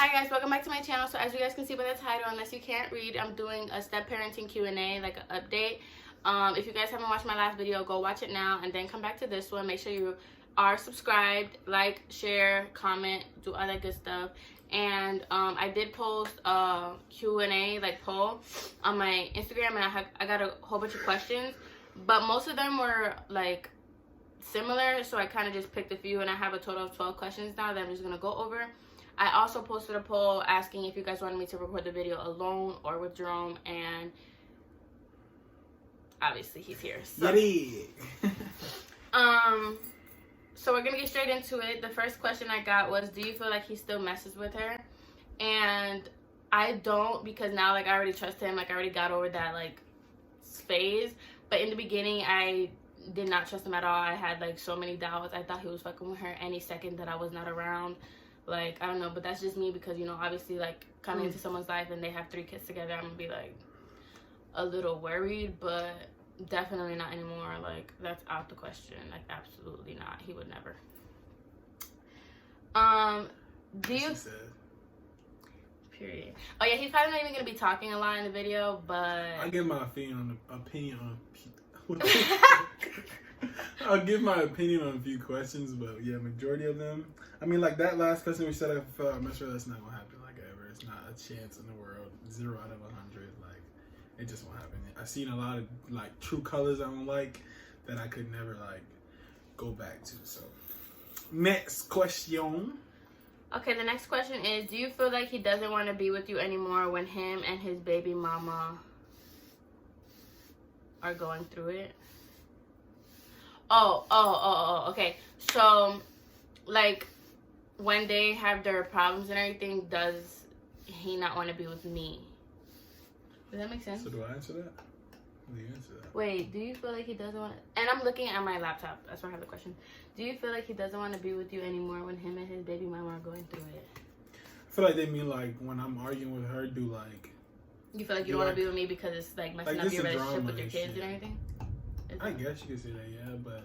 Hi guys, welcome back to my channel. So as you guys can see by the title, unless you can't read, I'm doing a step parenting Q&A, like an update. If you guys haven't watched my last video, go watch it now and then come back to this one. Make sure you are subscribed, like, share, comment, do all that good stuff. And I did post a Q&A like poll on my Instagram, and I got a whole bunch of questions, but most of them were like similar, so I kind of just picked a few, and I have a total of 12 questions now that I'm just gonna go over. I also posted a poll asking if you guys wanted me to record the video alone or with Jerome, and obviously he's here. So, so we're gonna get straight into it. The first question I got was, do you feel like he still messes with her? And I don't, because now like I already trust him. Like I already got over that like phase. But in the beginning, I did not trust him at all. I had like so many doubts. I thought he was fucking with her any second that I was not around. Like, I don't know, but that's just me because, you know, obviously, like, coming into someone's life and they have 3 kids together, I'm gonna be, like, a little worried, but definitely not anymore. Like, that's out the question. Like, absolutely not. He would never. Do you... Period. Oh, yeah, he's probably not even gonna be talking a lot in the video, but... I'll give my opinion on I'll give my opinion on a few questions, but yeah, majority of them. I mean, like that last question we said, I felt I'm not sure that's not gonna happen. Like ever, it's not a chance in the world. 0 out of 100. Like it just won't happen. I've seen a lot of like true colors I don't like that I could never like go back to. So next question. Okay, the next question is, do you feel like he doesn't want to be with you anymore when him and his baby mama are going through it? Okay. So, like, when they have their problems and everything, does he not want to be with me? Does that make sense? So do I answer that? How do you answer that? Wait, do you feel like he doesn't want to... And I'm looking at my laptop. That's why I have the question. Do you feel like he doesn't want to be with you anymore when him and his baby mama are going through it? I feel like they mean like when I'm arguing with her, do like... You feel like you don't want to be with me because it's like messing up your relationship with your kids and everything? I guess you could say that, yeah, but...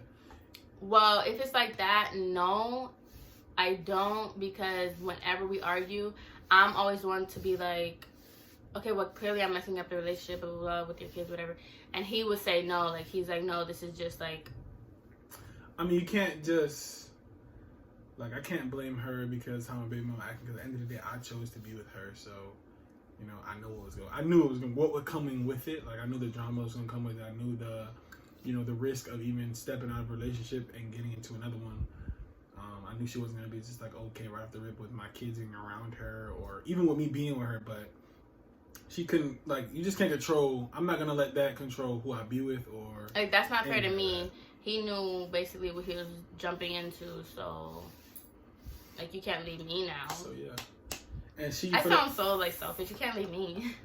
Well, if it's like that, no, I don't, because whenever we argue, I'm always one to be like, okay, well, clearly I'm messing up the relationship, blah, blah, blah, with your kids, whatever. And he would say no, like, he's like, no, this is just like... I mean, you can't just... Like, I can't blame her because how my baby mama acting, because at the end of the day, I chose to be with her, so... You know, I know what was going. I knew it was going. What was coming with it? Like I knew the drama was going to come with it. I knew the, you know, the risk of even stepping out of a relationship and getting into another one. I knew she wasn't going to be just like okay right off the rip with my kids being around her, or even with me being with her. But she couldn't. Like you just can't control. I'm not going to let that control who I be with or. Like that's not fair to me. He knew basically what he was jumping into, so like you can't leave me now. So yeah. And she, I sound so like selfish. You can't leave me.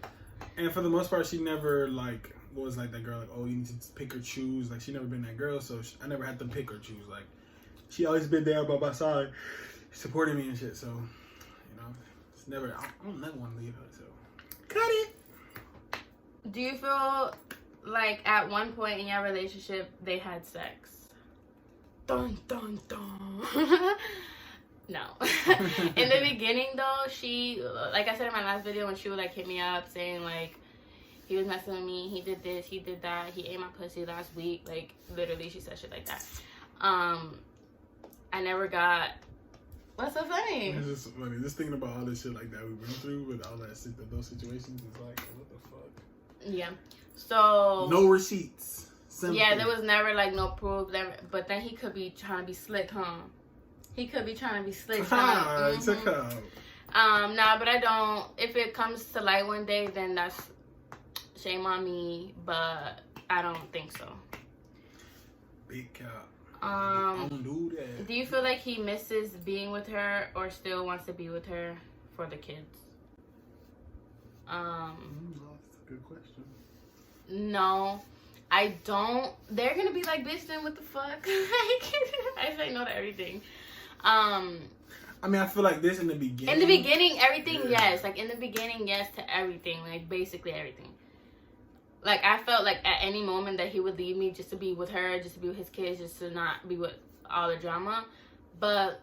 And for the most part, she never like was like that girl. Like, oh, you need to pick or choose. Like, she never been that girl. So I never had to pick or choose. Like, she always been there by my side, supporting me and shit. So, you know, it's never. I don't never want to leave her. So, cut it. Do you feel like at one point in your relationship they had sex? Dun dun dun. No. In the beginning, though, she, like I said in my last video, when she would, like, hit me up saying, like, he was messing with me, he did this, he did that, he ate my pussy last week, like, literally, she said shit like that. I never got... What's so funny? It's just funny. Just thinking about all this shit, like, that we went through with all that shit, those situations, is like, what the fuck? Yeah. So... No receipts. Simple. Yeah, there was never, like, no proof, but then he could be trying to be slick, huh? He could be trying to be slick. Nah, but I don't. If it comes to light one day, then that's shame on me. But I don't think so. Big cap. Don't do that. Do you feel like he misses being with her, or still wants to be with her for the kids? That's a good question. No, I don't. They're gonna be like, bitch, then what the fuck? I say no to everything. I mean, I feel like this in the beginning. In the beginning, everything, yes. Like, in the beginning, yes to everything. Like, basically everything. Like, I felt like at any moment that he would leave me just to be with her, just to be with his kids, just to not be with all the drama. But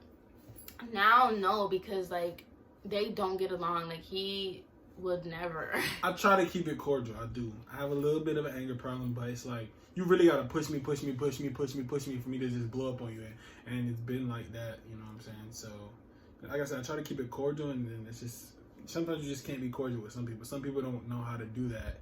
now, no, because, like, they don't get along. Like, he would never. I try to keep it cordial. I do. I have a little bit of an anger problem, but it's like, you really gotta push me for me to just blow up on you. And it's been like that, you know what I'm saying? So, like I said, I try to keep it cordial, and then it's just, sometimes you just can't be cordial with some people. Some people don't know how to do that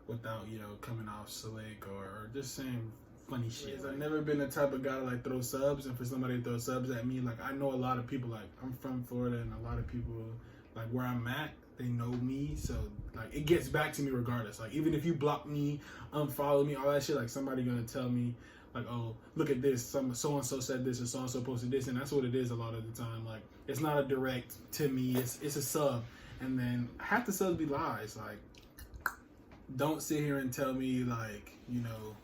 without, you know, coming off slick or just saying funny shit. I've never been the type of guy to like throw subs, and for somebody to throw subs at me, like, I know a lot of people, like, I'm from Florida, and a lot of people, like, where I'm at, they know me, so like, it gets back to me regardless. Like, even if you block me, unfollow me, all that shit, like, somebody gonna tell me, like, oh, look at this, so and so said this, or so and so posted this, and that's what it is a lot of the time. Like, it's not a direct to me, it's a sub, and then half the subs be lies. Like, don't sit here and tell me, like, you know,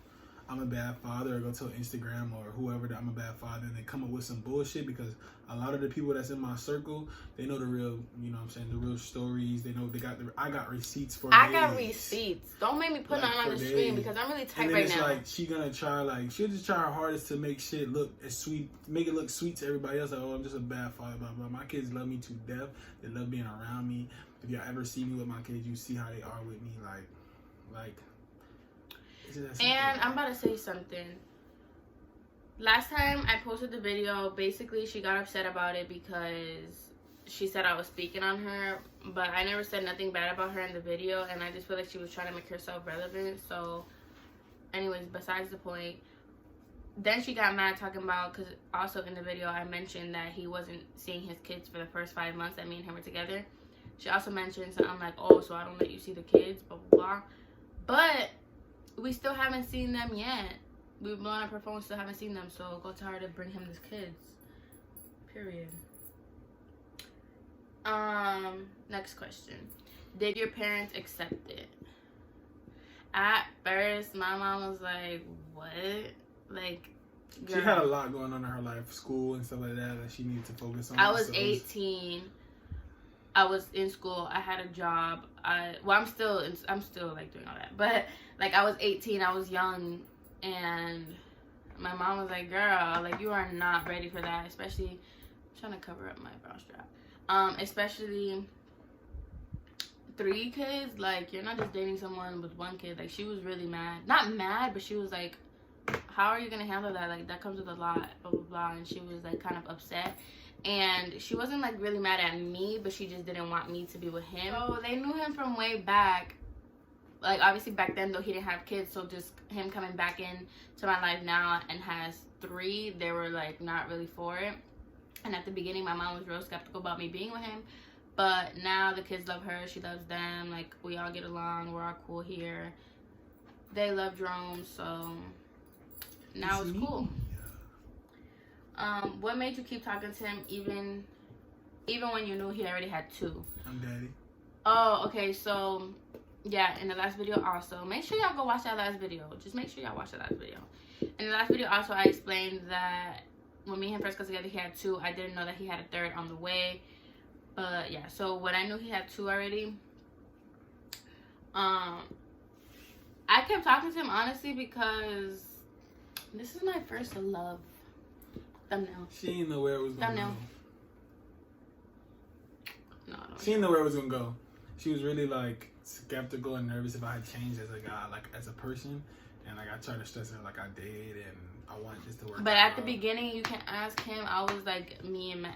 I'm a bad father, or go tell Instagram or whoever that I'm a bad father, and they come up with some bullshit, because a lot of the people that's in my circle, they know the real, you know what I'm saying, the real stories. They know I got receipts for days. I got receipts. Don't make me put nothing on the screen, because I'm really tight right now. And then it's like, she'll just try her hardest to make shit look as sweet, make it look sweet to everybody else. Like, oh, I'm just a bad father, blah, blah. My kids love me to death. They love being around me. If y'all ever see me with my kids, you see how they are with me. Like. And I'm about to say something. Last time I posted the video, basically she got upset about it because she said I was speaking on her, but I never said nothing bad about her in the video, and I just feel like she was trying to make herself relevant. So anyways, besides the point, then she got mad talking about, because also in the video I mentioned that he wasn't seeing his kids for the first 5 months that me and him were together. She also mentioned something like, oh, so I don't let you see the kids, blah blah blah. But we still haven't seen them yet. We've blown up her phone, still haven't seen them. So go tell her to bring him his kids. Period. Next question. Did your parents accept it? At first, my mom was like, what? Like, girl. She had a lot going on in her life, school and stuff like that she needed to focus on. I was 18. I was in school. I had a job. I'm still like doing all that. But like, I was 18. I was young, and my mom was like, "Girl, like, you are not ready for that." Especially, I'm trying to cover up my brow strap. Especially 3 kids. Like, you're not just dating someone with 1 kid. Like, she was really mad. Not mad, but she was like, "How are you gonna handle that? Like, that comes with a lot, blah blah blah." And she was like kind of upset. And she wasn't like really mad at me, but she just didn't want me to be with him. So they knew him from way back. Like, obviously back then though, he didn't have kids, so just him coming back in to my life now and has 3, they were like not really for it. And at the beginning, my mom was real skeptical about me being with him, but now the kids love her, she loves them. Like, we all get along, we're all cool here. They love Jerome, so now it's cool. What made you keep talking to him even when you knew he already had 2? I'm daddy. Oh, okay. So, yeah, in the last video also, make sure y'all go watch that last video. Just make sure y'all watch that last video. In the last video also, I explained that when me and him first got together, he had 2. I didn't know that he had a 3rd on the way. But, yeah. So, when I knew he had 2 already, I kept talking to him, honestly, because this is my first love. Thumbnail. She didn't know where it was going to go. No. She didn't know where it was going to go. She was really, like, skeptical and nervous if I had changed as a guy, like, as a person. And, like, I tried to stress her, like, I did, and I wanted this to work out. But at the beginning, you can ask him, I was, like, being mad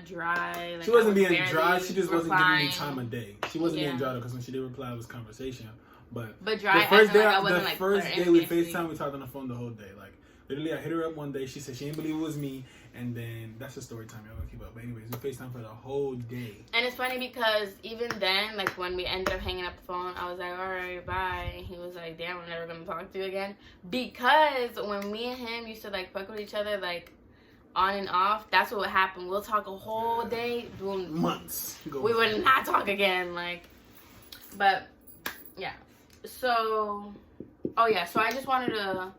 dry. Like, she wasn't being dry. She just wasn't giving me time of day. She wasn't being dry, though, because when she did reply, it was conversation. But dry, the first day, I wasn't, the first day we FaceTime, we talked on the phone the whole day. Like, literally, I hit her up one day. She said she didn't believe it was me. And then, that's the story time. Y'all gonna keep up. But anyways, we FaceTime for the whole day. And it's funny because even then, like, when we ended up hanging up the phone, I was like, all right, bye. And he was like, damn, I'm never gonna talk to you again. Because when me and him used to, like, fuck with each other, like, on and off, that's what would happen. We'll talk a whole day. Months. We would not talk again. Like, but, yeah. So, oh yeah, so I just wanted to,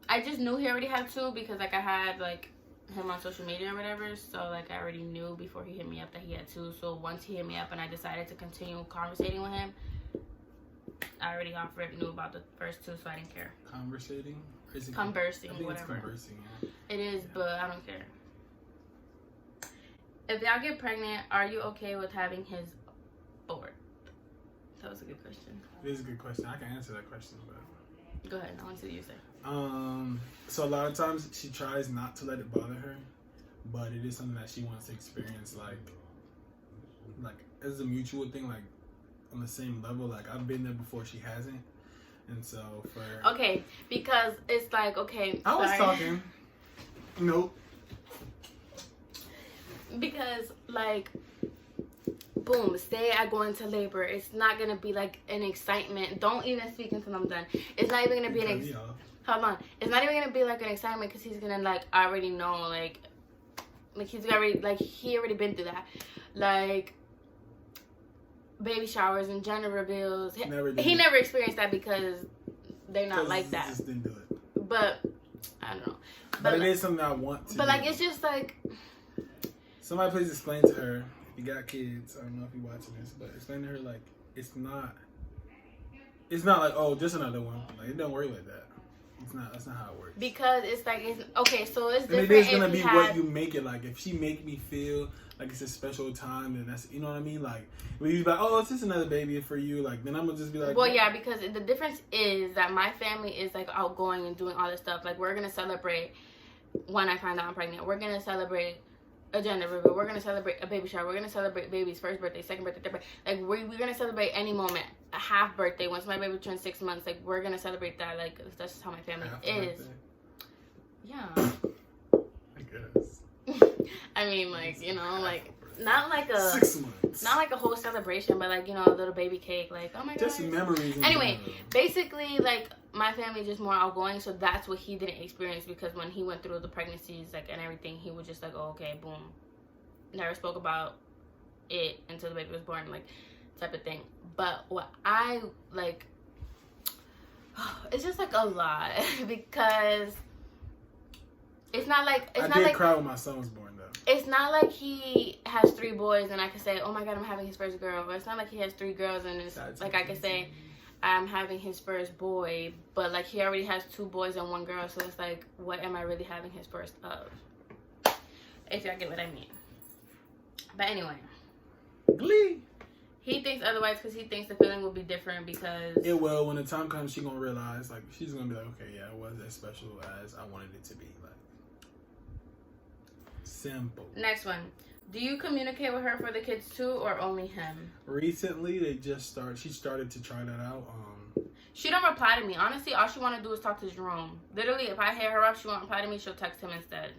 I just knew he already had 2 because, like, I had, like, him on social media or whatever, so, like, I already knew before he hit me up that he had 2, so once he hit me up and I decided to continue conversating with him, I already knew about the first 2, so I didn't care. Conversating? Conversing, I think whatever. it's conversing, yeah. It is, but I don't care. If y'all get pregnant, are you okay with having his abort? That was a good question. It is a good question. I can answer that question, but Go ahead. I want to see what you say. So a lot of times she tries not to let it bother her, but it is something that she wants to experience, like as a mutual thing, like on the same level. Like I've been there before, she hasn't, and so for Okay, because it's like okay. I was talking. Nope. Because like, boom, say I go into labor, it's not gonna be like an excitement. Don't even speak until I'm done. It's not even gonna be hold on. It's not even gonna be like an excitement because he's gonna like already know like he's already like he already been through that, like baby showers and gender reveals. He never experienced that because they're not like that. Just didn't do it. But I don't know. But it is something I want to. But like it's just like somebody please explain to her. You got kids. I don't know if you're watching this, but explain to her like it's not like just another one. Like it don't work like that. That's not how it works. Because it's like it's okay. So it's different. And it is gonna be what you make it like. If she make me feel like it's a special time, then that's what I mean. Like when you be like, it's just another baby for you. Like then I'm gonna just be like, well, yeah, because the difference is that my family is like outgoing and doing all this stuff. Like we're gonna celebrate when I find out I'm pregnant. We're gonna celebrate a gender reveal. We're gonna celebrate a baby shower. We're gonna celebrate baby's first birthday, second birthday, third birthday. Like we're gonna celebrate any moment. A half birthday once my baby turns 6 months. Like we're gonna celebrate that. Like that's just how my family is. Birthday. Yeah. I guess. I mean, like like not like a 6 months. Not like a whole celebration, but like a little baby cake. Like oh my god. Just memories. Anyway, basically like. My family is just more outgoing, so that's what he didn't experience because when he went through the pregnancies like and everything, he was just like, oh, okay, boom. Never spoke about it until the baby was born, like type of thing. But what I like, it's just like a lot because it's not like I did cry when my son was born though. It's not like he has 3 boys and I can say, oh my god, I'm having his first girl. But it's not like he has 3 girls and it's like I can say I'm having his first boy, but like he already has 2 boys and 1 girl, so it's like, what am I really having his first of? If y'all get what I mean. But anyway, Glee. He thinks otherwise because he thinks the feeling will be different because it will. When the time comes, she's gonna realize, like, she's gonna be like, okay, yeah, it was as special as I wanted it to be. Like, simple. Next one. Do you communicate with her for the kids too, or only him? Recently, she started to try that out. She don't reply to me. Honestly, all she want to do is talk to Jerome. Literally, if I hit her up, she won't reply to me. She'll text him instead.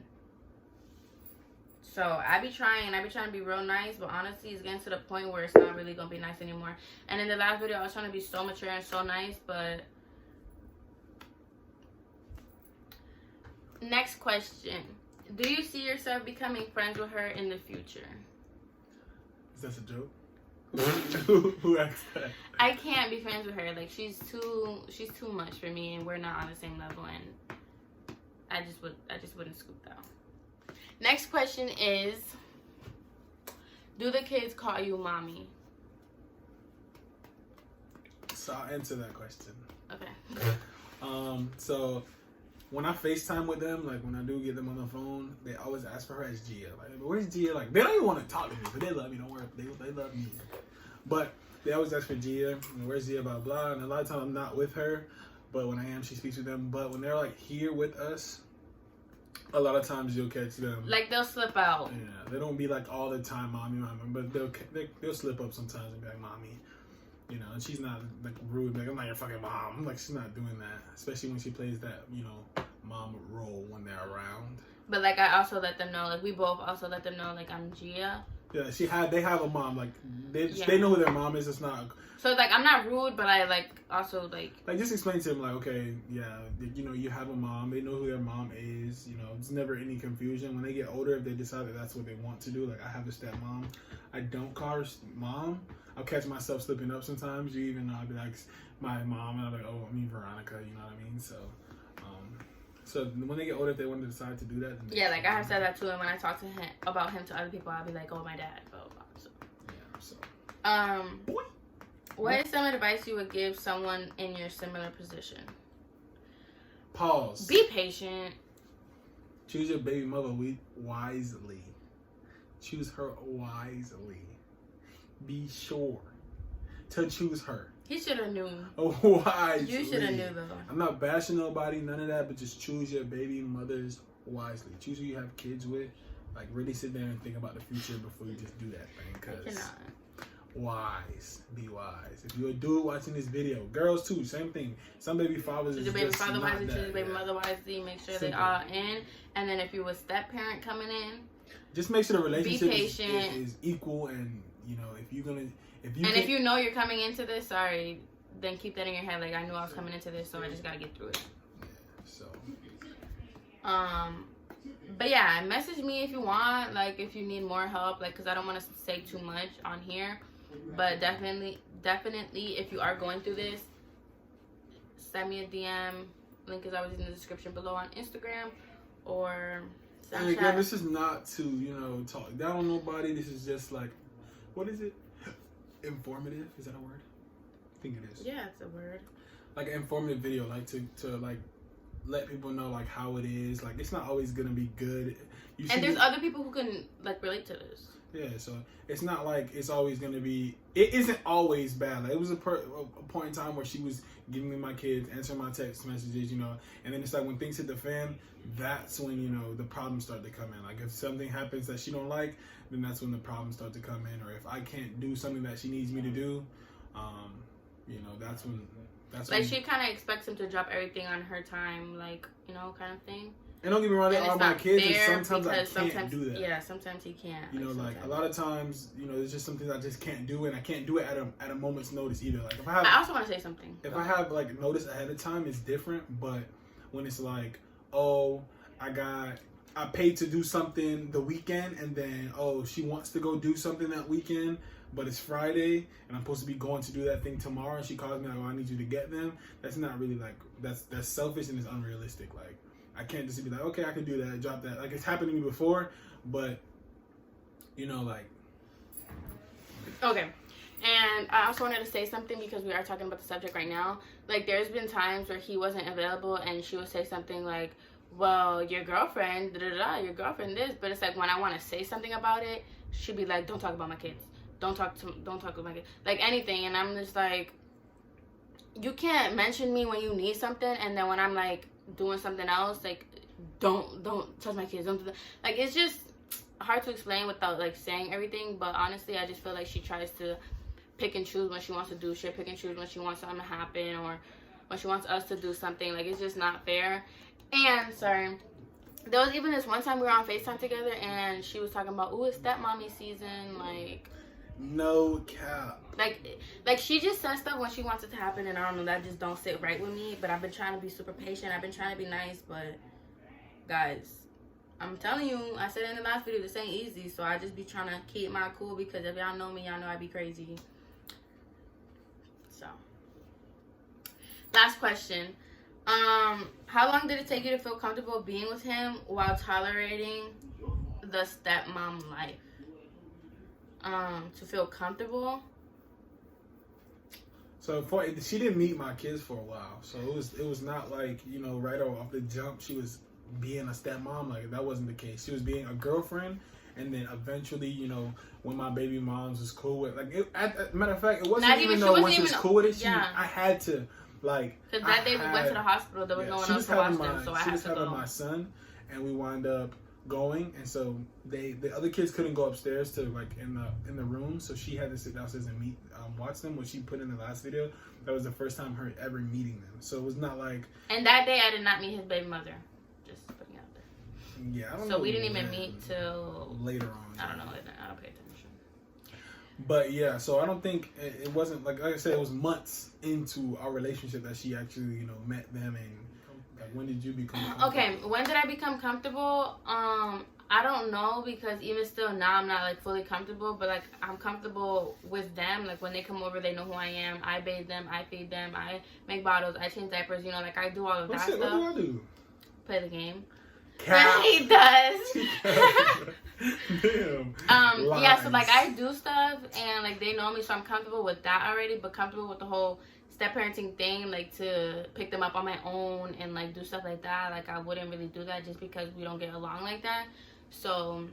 So, I be trying to be real nice, but honestly, it's getting to the point where it's not really going to be nice anymore. And in the last video, I was trying to be so mature and so nice, but... Next question. Do you see yourself becoming friends with her in the future? Is that a joke? Who asked that? I can't be friends with her. Like she's too much for me, and we're not on the same level. And I just wouldn't scoop down. Next question is: do the kids call you mommy? So I'll answer that question. Okay. So when I FaceTime with them, like when I do get them on the phone, they always ask for her as Gia. Like, where's Gia? Like, they don't even want to talk to me, but they love me. Don't worry, they love me. But they always ask for Gia. Where's Gia? Blah blah. And a lot of times I'm not with her, but when I am, she speaks with them. But when they're like here with us, a lot of times you'll catch them. Like they'll slip out. Yeah, they don't be like all the time, mommy, but they'll slip up sometimes and be like, mommy. You know, and she's not like rude, like I'm not your fucking mom. Like she's not doing that, especially when she plays that, mom role when they're around. But like I also let them know, like we both also let them know, like I'm Gia. Yeah, they have a mom. Like they know who their mom is. It's not. So like I'm not rude, but I like also like just explain to them like, okay, yeah, you have a mom. They know who their mom is. It's never any confusion. When they get older, if they decide that that's what they want to do, like I have a stepmom, I don't call her mom. I'll catch myself slipping up sometimes. I'll be like, my mom, and I'll be like, oh, I mean Veronica, you know what I mean? So, so when they get older, if they want to decide to do that. Yeah, like I have said that too, and when I talk to him about him to other people, I'll be like, oh, my dad, blah, blah, blah. So. Yeah, so. What is some advice you would give someone in your similar position? Pause. Be patient. Choose your baby mother wisely. choose her wisely. Be sure to choose her. He should have knew. Wisely. You should have knew though. I'm not bashing nobody, none of that, but just choose your baby mothers wisely. Choose who you have kids with. Like, really sit there and think about the future before you just do that thing. Because wise. Be wise. If you're a dude watching this video, girls too, same thing. Some baby fathers choose is your baby just father not wisely, that, choose your baby mother wisely, make sure Simple. they all in. And then if you a step parent coming in, just make sure the relationship patient. is equal, and you know, if you know you're coming into this, sorry, then keep that in your head. Like, I knew I was coming into this, so I just gotta get through it. Yeah, so but yeah, message me if you want, like, if you need more help, like, because I don't want to say too much on here, but definitely if you are going through this, send me a DM. Link is always in the description below on Instagram or Snapchat. And again, this is not to, you know, talk down on nobody. This is just like, what is it? Informative? Is that a word? I think it is. Yeah, it's a word. Like an informative video, like to like let people know like how it is. Like, it's not always gonna be good. And there's other people who can like relate to this. Yeah, so it's not like it's always gonna be. It isn't always bad. Like, it was a point in time where she was giving me my kids, answering my text messages, you know, and then it's like when things hit the fan, that's when, you know, the problems start to come in. Like, if something happens that she don't like, then that's when the problems start to come in. Or if I can't do something that she needs me to do, you know, that's when. Like, she kind of expects him to drop everything on her time, like, you know, kind of thing. And don't get me wrong, they are my kids, and sometimes I can't do that. Yeah, sometimes he can't. You know, like a lot of times, you know, there's just some things I just can't do, and I can't do it at a moment's notice either. Like, if I also want to say something. If I have like notice ahead of time, it's different. But when it's like, oh, I paid to do something the weekend, and then she wants to go do something that weekend, but it's Friday, and I'm supposed to be going to do that thing tomorrow, and she calls me like, I need you to get them. That's not really like that's selfish and it's unrealistic. Like, I can't just be like, okay, I can do that, drop that. Like, it's happened to me before, but you know, like. Okay. And I also wanted to say something because we are talking about the subject right now. Like, there's been times where he wasn't available and she would say something like, well, your girlfriend, your girlfriend this. But it's like, when I want to say something about it, she'd be like, don't talk about my kids. Don't talk about my kids. Like, anything. And I'm just like, you can't mention me when you need something. And then when I'm like doing something else, like, don't touch my kids. Don't do that. Like, it's just hard to explain without like saying everything. But honestly, I just feel like she tries to pick and choose when she wants to do shit, pick and choose when she wants something to happen, or when she wants us to do something. Like, it's just not fair. And sorry, there was even this one time we were on FaceTime together and she was talking about, ooh, it's stepmommy season. Like, no cap. Like she just says stuff when she wants it to happen, and I don't know, that just don't sit right with me. But I've been trying to be super patient, I've been trying to be nice, but guys, I'm telling you, I said in the last video, this ain't easy. So I just be trying to keep my cool, because if y'all know me, y'all know I be crazy. So, last question. How long did it take you to feel comfortable being with him while tolerating the stepmom life? To feel comfortable. So she didn't meet my kids for a while, so it was not like, you know, right off the jump she was being a stepmom. Like, that wasn't the case. She was being a girlfriend, and then eventually, you know, when my baby moms was cool with, like, matter of fact, it wasn't even though when she was cool with it. I had to, like, because that day we went to the hospital, there was no one else to watch them, so I had to go. She was having my son, and we wound up going, and so the other kids couldn't go upstairs to like in the room, so she had to sit downstairs and watch them. When she put in the last video, that was the first time her ever meeting them, so it was not like. And that day I did not meet his baby mother, just putting it out there. Yeah, I don't know. So we didn't even meet till later on. I don't know. I don't pay attention. But yeah, so I don't think it wasn't like I said, it was months into our relationship that she actually, you know, met them. And like, when did you become comfortable? Okay, when did I become comfortable? I don't know, because even still now I'm not like fully comfortable, but like I'm comfortable with them. Like, when they come over, they know who I am. I bathe them, I feed them, I make bottles, I change diapers, you know, like I do all of that stuff. What do I do? Play the game. Cow. He does. Damn. Yeah, so like I do stuff, and like they know me, so I'm comfortable with that already, but comfortable with the whole step parenting thing, like to pick them up on my own and like do stuff like that. Like, I wouldn't really do that just because we don't get along like that. So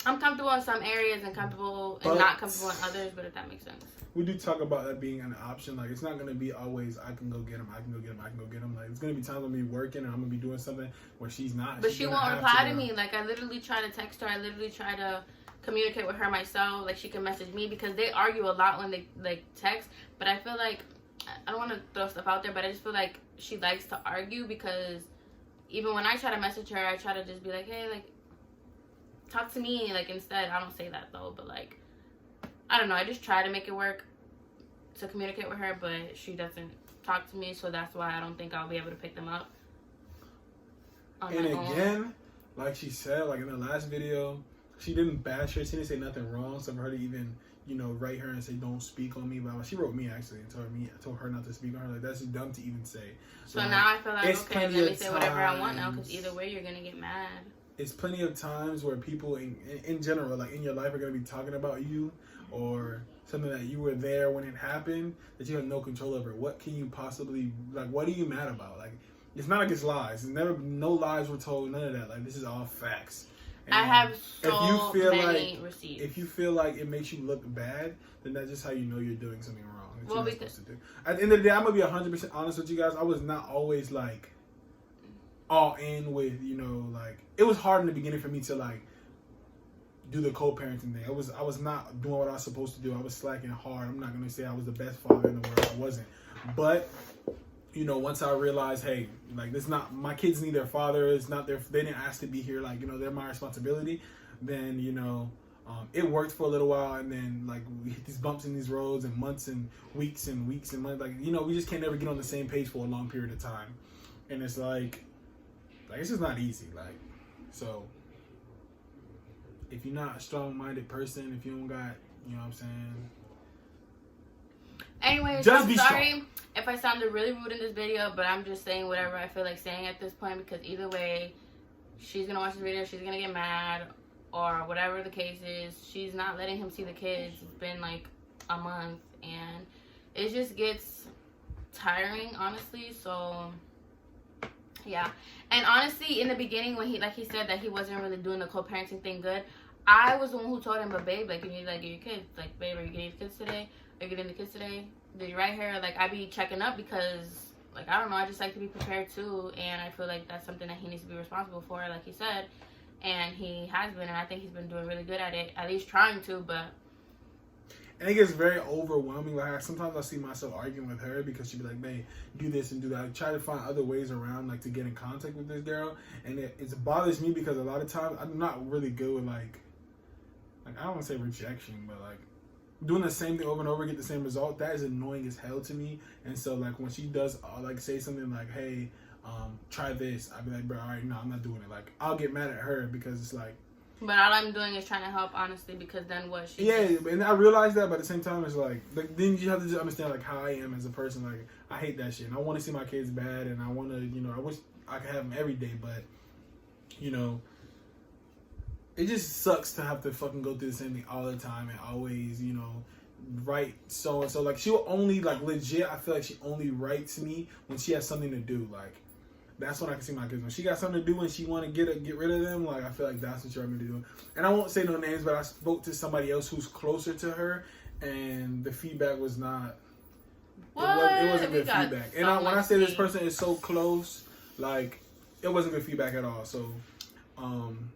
I'm comfortable in some areas and comfortable and not comfortable in others, but if that makes sense. We do talk about that being an option. Like, it's not going to be always, I can go get him, I can go get him, I can go get him. Like, it's going to be times I'm going to be working and I'm going to be doing something where she's not. But she won't reply to me. Like, I literally try to text her. I literally try to communicate with her myself. Like, she can message me because they argue a lot when they, like, text. But I feel like, I don't want to throw stuff out there, but I just feel like she likes to argue because even when I try to message her, I try to just be like, hey, like, talk to me. Like, instead, I don't say that, though. But, like, I don't know. I just try to make it work to communicate with her, but she doesn't talk to me, so that's why I don't think I'll be able to pick them up. And again, like she said, like in the last video, she didn't bash her. She didn't say nothing wrong. So for her to even, you know, write her and say, don't speak on me. But she wrote me, actually, and told her not to speak on her. Like, that's just dumb to even say. So like, now I feel like, okay, let me say whatever I want now, because either way, you're going to get mad. It's plenty of times where people in general, like in your life, are going to be talking about you or something that you were there when it happened that you have no control over. What can you possibly, like, what are you mad about? Like, it's not like it's lies. It's never, no lies were told, none of that. Like, this is all facts. And I have so many receipts. If you feel like it makes you look bad, then that's just how you know you're doing something wrong. That you're not supposed to do. At the end of the day, I'm going to be 100% honest with you guys. I was not always, like, all in with, you know, like, it was hard in the beginning for me to, like, do the co-parenting thing. I was not doing what I was supposed to do. I was slacking hard. I'm not going to say I was the best father in the world. I wasn't. But, you know, once I realized, hey, like, this not, my kids need their father. It's not their, they didn't ask to be here. Like, you know, they're my responsibility. Then, you know, it worked for a little while. And then, like, we hit these bumps in these roads and months and weeks and months. Like, you know, we just can't never get on the same page for a long period of time. And it's like it's just not easy. Like, so if you're not a strong-minded person, if you don't got, you know what I'm saying? Anyway, just I'm sorry if I sounded really rude in this video, but I'm just saying whatever I feel like saying at this point, because either way, she's going to watch this video, she's going to get mad, or whatever the case is. She's not letting him see the kids. It's been like a month, and it just gets tiring, honestly. So yeah. And honestly, in the beginning, when he said that he wasn't really doing the co-parenting thing good, I was the one who told him, but babe, like, you need to, like, get your kids. Like, babe, are you getting your kids today? Are you getting the kids today? Did you write her? Like, I be checking up because, like, I don't know, I just like to be prepared too, and I feel like that's something that he needs to be responsible for, like he said, and he has been, and I think he's been doing really good at it, at least trying to, but... And it gets very overwhelming. Like, sometimes I see myself arguing with her because she'd be like, "Babe, do this and do that." I try to find other ways around, like, to get in contact with this girl. And it bothers me because a lot of times I'm not really good with, like I don't want to say rejection, but, like, doing the same thing over and over, get the same result. That is annoying as hell to me. And so, like, when she does, like, say something like, "Hey, try this," I'd be like, "Bro, all right, no, I'm not doing it." Like, I'll get mad at her because it's like, but all I'm doing is trying to help, honestly, because then what she... Yeah, and I realize that, but at the same time, it's like then you have to just understand, like, how I am as a person. Like, I hate that shit, and I want to see my kids bad, and I want to, you know, I wish I could have them every day, but, you know, it just sucks to have to fucking go through the same thing all the time and always, you know, write so-and-so. Like, she'll only, like, legit, I feel like she only writes me when she has something to do, like, that's when I can see my kids. When she got something to do and she want to get rid of them, like, I feel like that's what you're going to do. And I won't say no names, but I spoke to somebody else who's closer to her, and the feedback was not... It wasn't good feedback. And when I say this person is so close, like, it wasn't good feedback at all. So,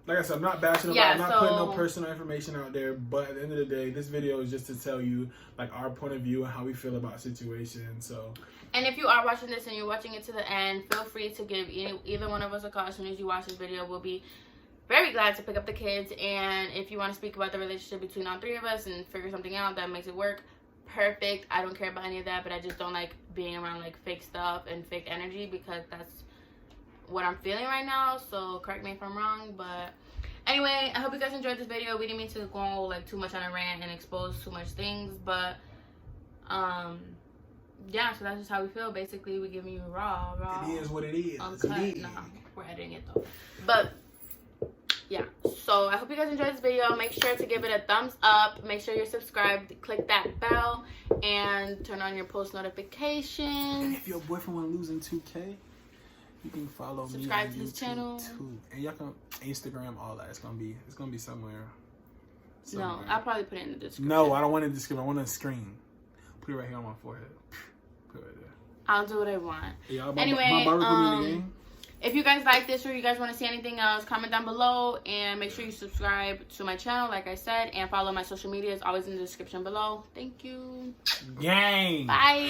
like I said, I'm not bashing them. I'm not putting no personal information out there. But at the end of the day, this video is just to tell you, like, our point of view and how we feel about situations. So... And if you are watching this and you're watching it to the end, feel free to give either one of us a call as soon as you watch this video. We'll be very glad to pick up the kids. And if you want to speak about the relationship between all three of us and figure something out that makes it work, perfect. I don't care about any of that, but I just don't like being around, like, fake stuff and fake energy, because that's what I'm feeling right now. So correct me if I'm wrong, but anyway, I hope you guys enjoyed this video. We didn't mean to go, like, too much on a rant and expose too much things, but yeah, so that's just how we feel. Basically, we're giving you raw. It is what it is. Uncut. No, we're editing it though. But yeah, so I hope you guys enjoyed this video. Make sure to give it a thumbs up. Make sure you're subscribed. Click that bell and turn on your post notifications. And if your boyfriend want to lose in 2K, you can follow me on subscribe to this YouTube channel too. And y'all can Instagram, all that. It's gonna be somewhere. No, I'll probably put it in the description. No, I don't want it in the description. I want it on the screen. Put it right here on my forehead. Put it right there. I'll do what I want. Yeah, anyway, if you guys like this or you guys want to see anything else, comment down below and make sure you subscribe to my channel, like I said, and follow my social media. It's always in the description below. Thank you. Gang. Bye.